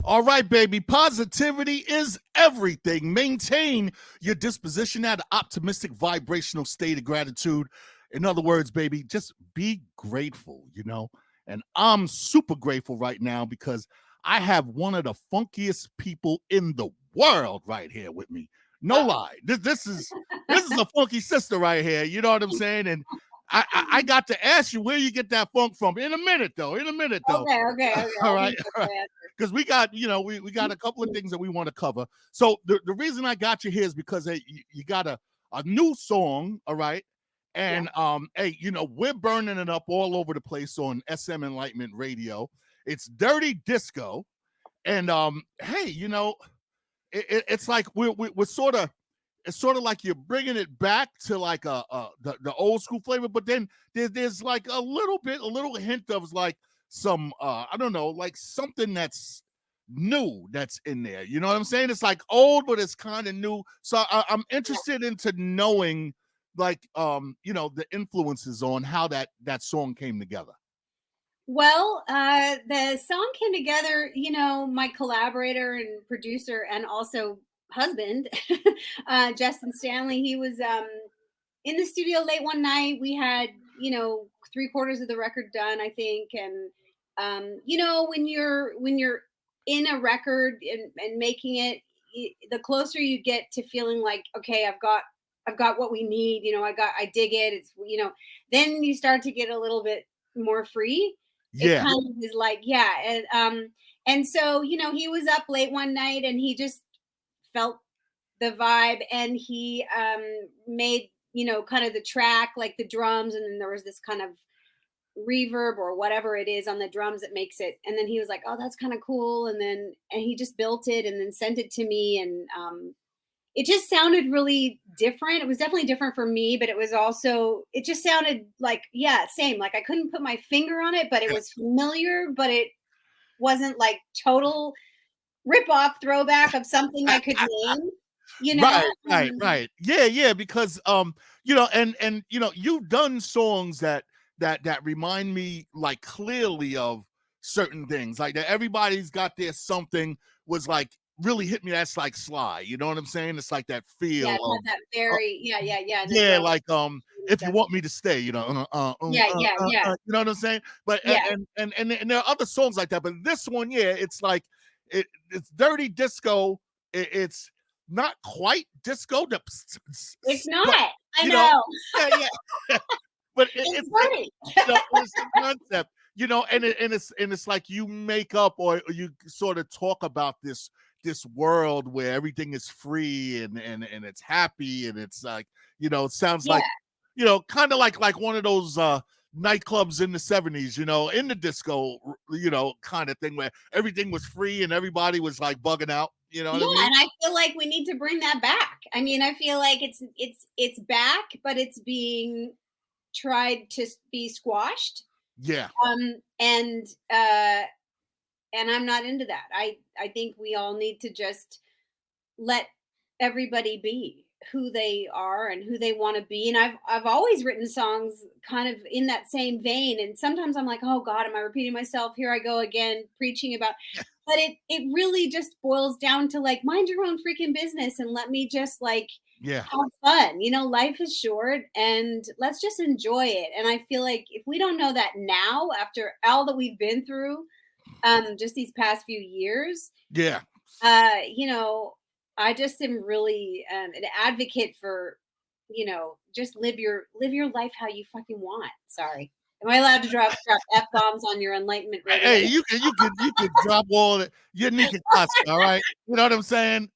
All right, baby. Positivity is everything. Maintain your disposition at an optimistic vibrational state of gratitude. In other words, baby, just be grateful, And I'm super grateful right now because I have one of the funkiest people in the world right here with me. No lie. This is a funky sister right here. You know what I'm saying? And I got to ask you where you get that funk from in a minute, though. Okay. All right. Because we got, we got a couple of things that we want to cover. So the reason I got you here is because hey, you got a new song, all right? And hey, we're burning it up all over the place on SM Enlightenment Radio. It's Dirty Disco. And hey, it's like we're sort of, it's sort of like you're bringing it back to like the old school flavor, but then there's like a little hint of like some I don't know, like something that's new that's in there. You know what I'm saying? It's like old, but it's kind of new. So I'm interested into knowing like the influences on how that song came together. Well, the song came together, my collaborator and producer and also husband, Justin Stanley, he was in the studio late one night. We had, 3/4 of the record done, I think. And, when you're in a record and making it, the closer you get to feeling like, okay, I've got what we need, I dig it. It's, then you start to get a little bit more free. Yeah. It kind of is like, yeah. And so, he was up late one night and he just felt the vibe and he made, kind of the track, like the drums. And then there was this kind of reverb or whatever it is on the drums that makes it. And then he was like, oh, that's kind of cool. And he just built it and then sent it to me. And it just sounded really different. It was definitely different for me, but it just sounded like, yeah, same. Like I couldn't put my finger on it, but it was familiar, but it wasn't like total rip-off throwback of something I could name, Right. Yeah, because and you've done songs that remind me like clearly of certain things. Like that everybody's got their something was like really hit me. That's like Sly. You know what I'm saying? It's like that feel. Yeah, that very yeah. Yeah, like if you want me to stay, yeah. You know what I'm saying? But and there are other songs like that. But this one, yeah, it's like it's dirty disco. It's not quite disco. It's not. I know. Yeah. But it's funny. It's the concept, and it's like you make up or you sort of talk about this world where everything is free and it's happy and it's like, it sounds like, kind of like one of those nightclubs in the 70s, in the disco, kind of thing where everything was free and everybody was like bugging out. You know what I mean? And I feel like we need to bring that back. I mean, I feel like it's back, but it's being tried to be squashed. Yeah. And I'm not into that. I think we all need to just let everybody be who they are and who they want to be. And I've always written songs kind of in that same vein. And sometimes I'm like, oh God, am I repeating myself? Here I go again, preaching about, but it really just boils down to like, mind your own freaking business and let me just like, have fun. Life is short and let's just enjoy it. And I feel like if we don't know that now, after all that we've been through, just these past few years, I just am really an advocate for, just live your life how you fucking want. Sorry. Am I allowed to drop F-bombs on your Enlightenment radio? Hey, you can drop all that. You're Nikka Costa, all right? You know what I'm saying?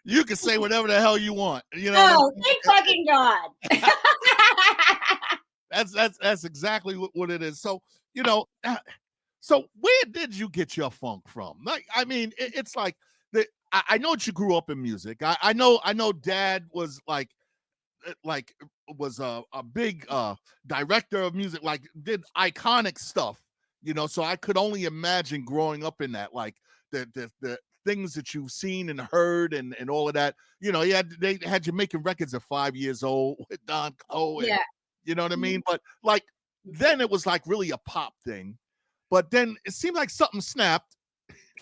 You can say whatever the hell you want. Oh, thank fucking God. That's exactly what it is. So, so where did you get your funk from? Like, I mean, it's like I know that you grew up in music. I know Dad was like was a big director of music, like did iconic stuff, so I could only imagine growing up in that, like the things that you've seen and heard and all of that. You know, they had you making records at 5 years old with Don Cole, and Yeah. you know what I mean. But like then it was like really a pop thing. But then it seemed like something snapped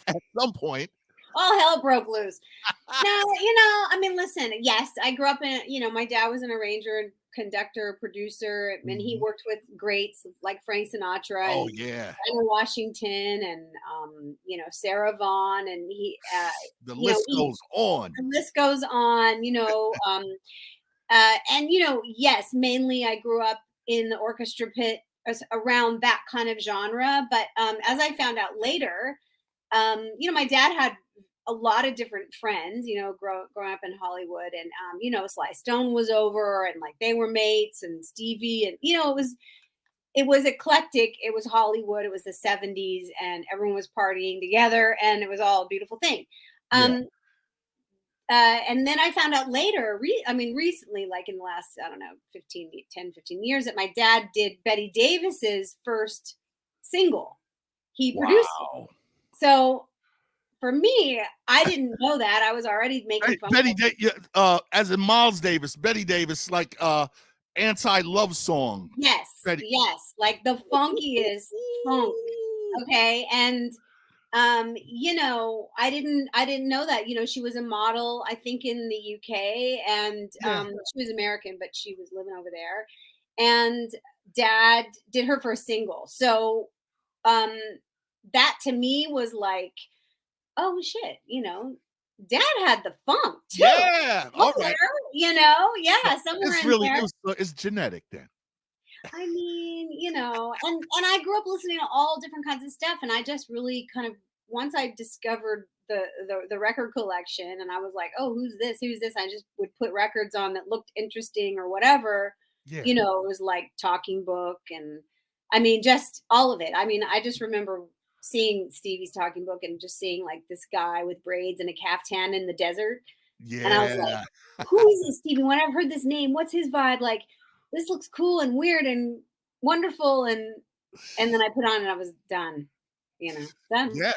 at some point. All hell broke loose. No, I mean, listen, yes, I grew up in, my dad was an arranger, conductor, producer, and he Mhm. worked with greats like Frank Sinatra Oh and yeah, Washington and, Sarah Vaughan. And the list he, goes on. the list goes on, and, yes, mainly I grew up in the orchestra pit around that kind of genre. But as I found out later, my dad had a lot of different friends, growing up in Hollywood, and Sly Stone was over, and like they were mates, and Stevie, and it was eclectic. It was Hollywood. It was the '70s, and everyone was partying together, and it was all a beautiful thing. Yeah. Um, and then I found out later, recently, like in the last, I don't know, 15 years, that my dad did Betty Davis's first single. He produced it. Wow. So for me, I didn't know that. I was already making phone Betty, calls. as in Miles Davis, Betty Davis, like anti-love song. Yes, Betty. yes, like the funkiest funk. Okay, and I didn't know that. She was a model, I think, in the UK, and Yeah. she was American, but she was living over there. And Dad did her first single, so um, that to me was like, oh shit, Dad had the funk too. Yeah. All right. Somewhere, So yeah, somewhere it's in really there. it's genetic then. I mean, and I grew up listening to all different kinds of stuff, and I just really kind of, once I discovered the record collection, and I was like, oh, who's this? Who's this? I just would put records on that looked interesting or whatever. Yeah. It was like Talking Book, and I mean, just all of it. I mean, I just remember seeing Stevie's Talking Book and just seeing like this guy with braids and a caftan in the desert. And I was like, Yeah. who is this Stevie? When I've heard this name, what's his vibe? Like, this looks cool and weird and wonderful. And then I put on and I was done. Done. Yeah.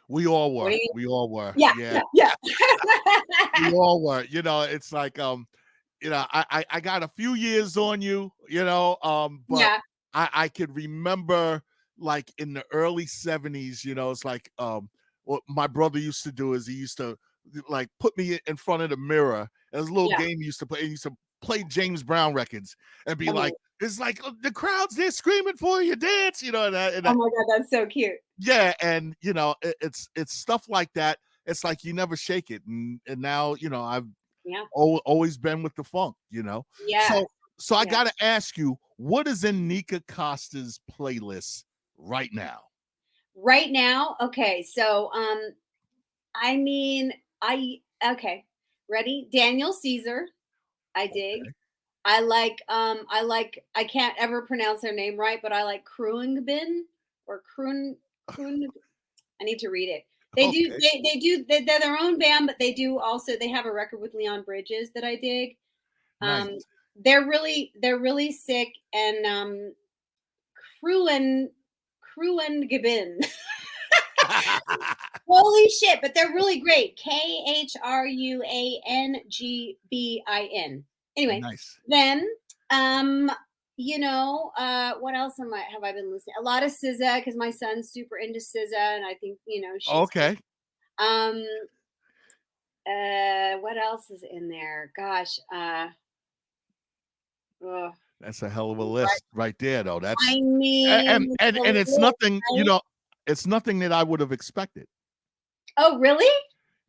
We all What were. do you We all were. Yeah, Yeah. yeah, yeah. We all were. It's like I got a few years on you, but Yeah, I could remember like in the early '70s, it's like what my brother used to do is he used to like put me in front of the mirror. There's a little yeah. game he used to play. He used to play James Brown records and be like, Oh, it's like the crowd's there screaming for you, dance, oh my God, that's so cute. yeah, and it's stuff like that. It's like you never shake it, and now I've Yeah, always been with the funk. yeah, So I yeah. got to ask you, what is in Nikka Costa's playlist right now? Right now, okay. So, I mean, okay. Ready? Daniel Caesar. I dig. Okay. I can't ever pronounce their name right, but I like Kruingbin or Kroon. I need to read it. They do Okay. they're their own band, but they have a record with Leon Bridges that I dig. Um, Nice. they're really sick, and Kruen Kruengbin. Holy shit, but they're really great. KHRUANGBIN. Anyway, Nice. then what else have I been listening? A lot of SZA, because my son's super into SZA, and I think, she's great. Okay. Um what else is in there? Gosh, ugh, That's a hell of a right. list right there, though. I And mean, and, the and it's list, nothing, right? it's nothing that I would have expected. Oh, really? I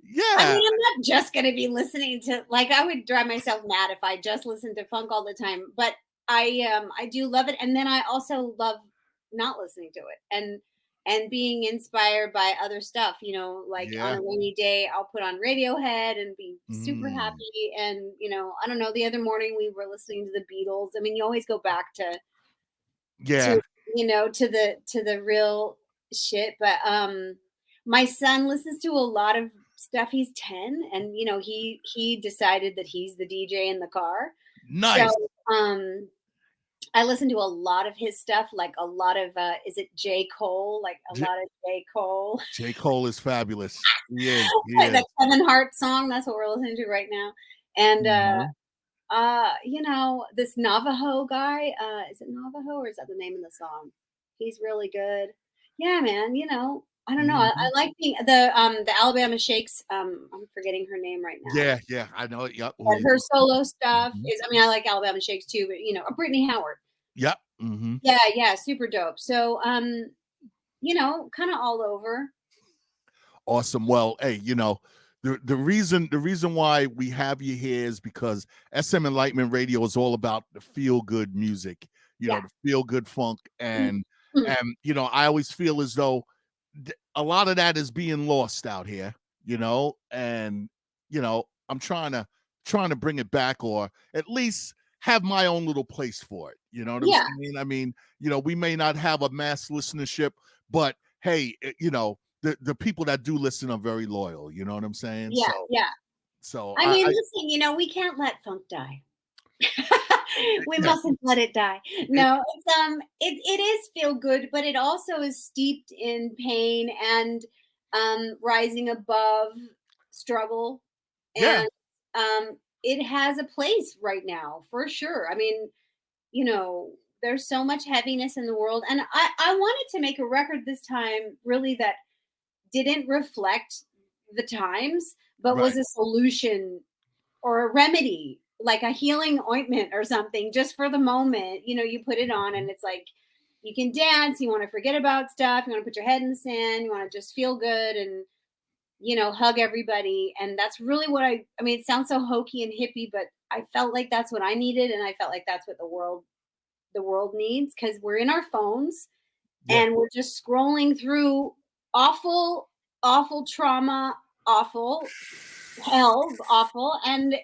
Yeah. mean, I'm not just gonna be listening to, like, I would drive myself mad if I just listened to funk all the time, but I do love it, and then I also love not listening to it, and being inspired by other stuff, like on Yeah. a rainy day, I'll put on Radiohead and be super Mm. happy, and, I don't know, the other morning we were listening to the Beatles. I mean, you always go back to Yeah. to the real shit. But my son listens to a lot of stuff. He's 10, and he decided that he's the DJ in the car. So Nice. um I listen to a lot of his stuff, like a lot of is it J. Cole? Like a J, lot of J. Cole. J. Cole is fabulous. He is. He Like that is. Kevin Hart song, that's what we're listening to right now. And Mhm. you know, this Navajo guy, is it Navajo or is that the name of the song? He's really good. Yeah, man, you know, I don't know. I Mhm. like the Alabama Shakes, I'm forgetting her name right now. Yeah, yeah, I know it. Yep. But her solo stuff Mhm. is, I mean, I like Alabama Shakes too, but you know, Brittany Howard. Yep. Mhm. Yeah, yeah, super dope. So you know, kind of all over. Awesome. Well, hey, the reason why we have you here is because SM Enlightenment Radio is all about the feel good music, Yeah. the feel good funk, Mhm. and Mhm. and I always feel as though a lot of that is being lost out here, and I'm trying to bring it back, or at least have my own little place for it. You know what I'm Yeah, saying? I mean, we may not have a mass listenership, but hey, the people that do listen are very loyal. You know what I'm saying? yeah, So yeah. so I I, mean, I listen, you know, we can't let funk die. We yeah, mustn't let it die. it, No, it is feel good, but it also is steeped in pain and rising above struggle, yeah, and it has a place right now for sure. I mean, you know, there's so much heaviness in the world, and I wanted to make a record this time really that didn't reflect the times, but was right. a solution or a remedy, like a healing ointment or something, just for the moment. You know, you put it on and Mhm. it's like you can dance, you want to forget about stuff, you want to put your head in the sand, you want to just feel good and, you know, hug everybody. And that's really what I mean, it sounds so hokey and hippie, but I felt like that's what I needed. And I felt like that's what the world needs, because we're in our phones Yeah. and we're just scrolling through awful, awful trauma, awful hell, awful, and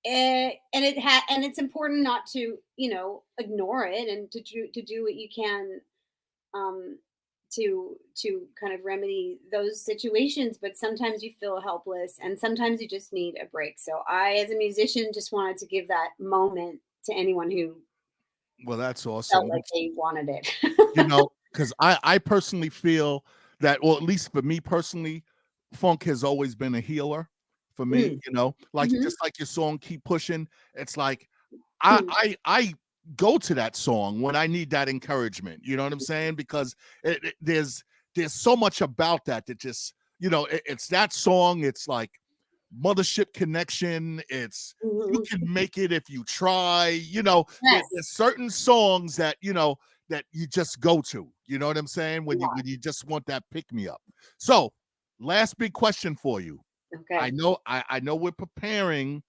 it's important not to, you know, ignore it, and to do what you can, um to kind of remedy those situations. But sometimes you feel helpless and sometimes you just need a break. So I, as a musician, just wanted to give that moment to anyone who Well, that's felt awesome. like they wanted it. Because I personally feel that, well, at least for me personally, funk has always been a healer for me. Mm, Like mhm, just like your song "Keep Pushing," it's like I mm, I go to that song when I need that encouragement. You know what I'm saying? Because there's so much about that just it's that song. It's like mothership connection. It's you mhm. can make it if you try. Yes. There's certain songs that that you just go to. You know what I'm saying? When you Yeah. when you just want that pick me up. So, last big question for you. I Okay. know I know we're preparing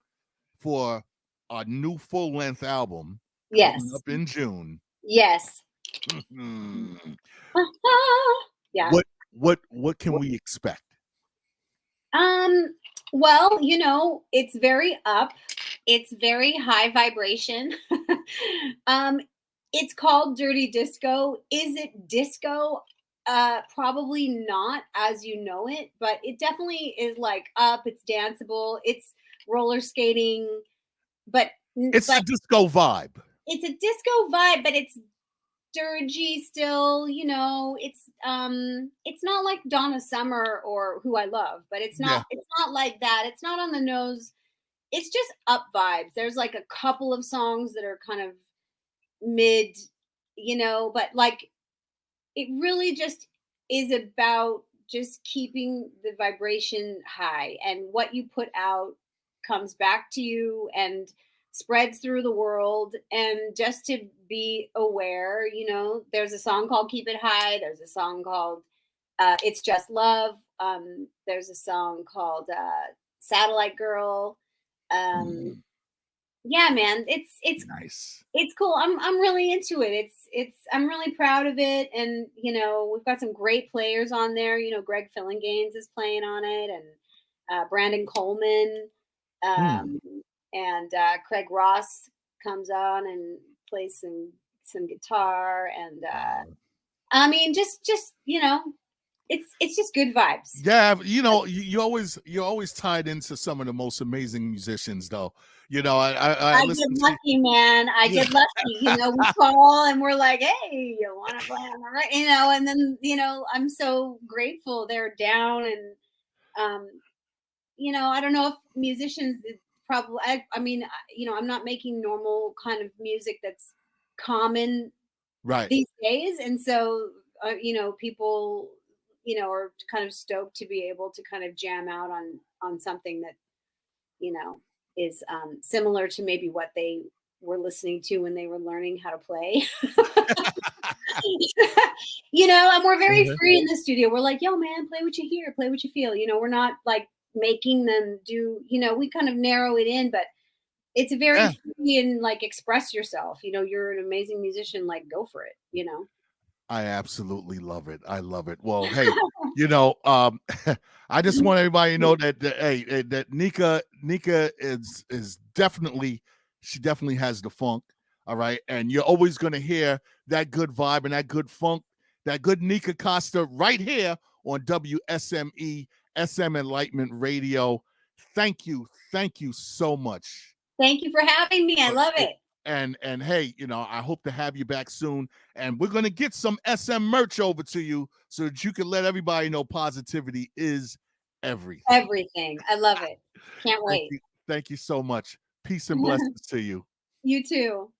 for a new full length album coming Yes. up in June. Yes. Yeah. What can we expect? Um, well, you know, it's very up. It's very high vibration. um, it's called Dirty Disco. Is it disco? Probably not as you know it, but it definitely is like up. It's danceable. It's roller skating, but It's the but disco vibe. it's a disco vibe, but it's dirgy still, you know. It's not like Donna Summer or Who I Love, but Yeah. it's not like that. It's not on the nose. It's just up vibes. There's like a couple of songs that are kind of mid, you know, but like it really just is about just keeping the vibration high, and what you put out comes back to you and spreads through the world. And just to be aware, you know, there's a song called Keep It High, there's a song called It's Just Love, there's a song called Satellite Girl. um Mm, yeah, man, it's nice. it's cool. I'm really into it. I'm really proud of it, and you know, we've got some great players on there. You know, Greg Fillinganes is playing on it, and Brandon Coleman, Hmm. um, and Craig Ross comes on and plays some guitar, and Wow. I mean, just you know, it's just good vibes. Yeah, you always tied into some of the most amazing musicians, though. I I get listen to lucky, man. I yeah. get lucky. We call and we're like, "Hey, you want to play on the right?" And then I'm so grateful they're down, and um, I don't know if musicians probably. I mean, I'm not making normal kind of music that's common Right. these days, and so people are kind of stoked to be able to kind of jam out on something that you know, is similar to maybe what they were listening to when they were learning how to play. And we're very Mhm. free in the studio. We're like, yo, man, play what you hear, play what you feel. We're not like making them do, we kind of narrow it in, but it's a very Yeah. free and like express yourself. You're an amazing musician, like go for it. I absolutely love it. I love it. Well, hey, you know, um, I just want everybody to know that Nikka is definitely she definitely has the funk. All right, and you're always gonna hear that good vibe and that good funk, that good Nikka Costa right here on WSME SM Enlightenment Radio. Thank you so much. Thank you for having me. I love it. And hey, I hope to have you back soon. And we're gonna get some SM merch over to you so that you can let everybody know positivity is everything. Everything. I love it. Can't Thank wait. you. Thank you so much. Peace and blessings to you. You too.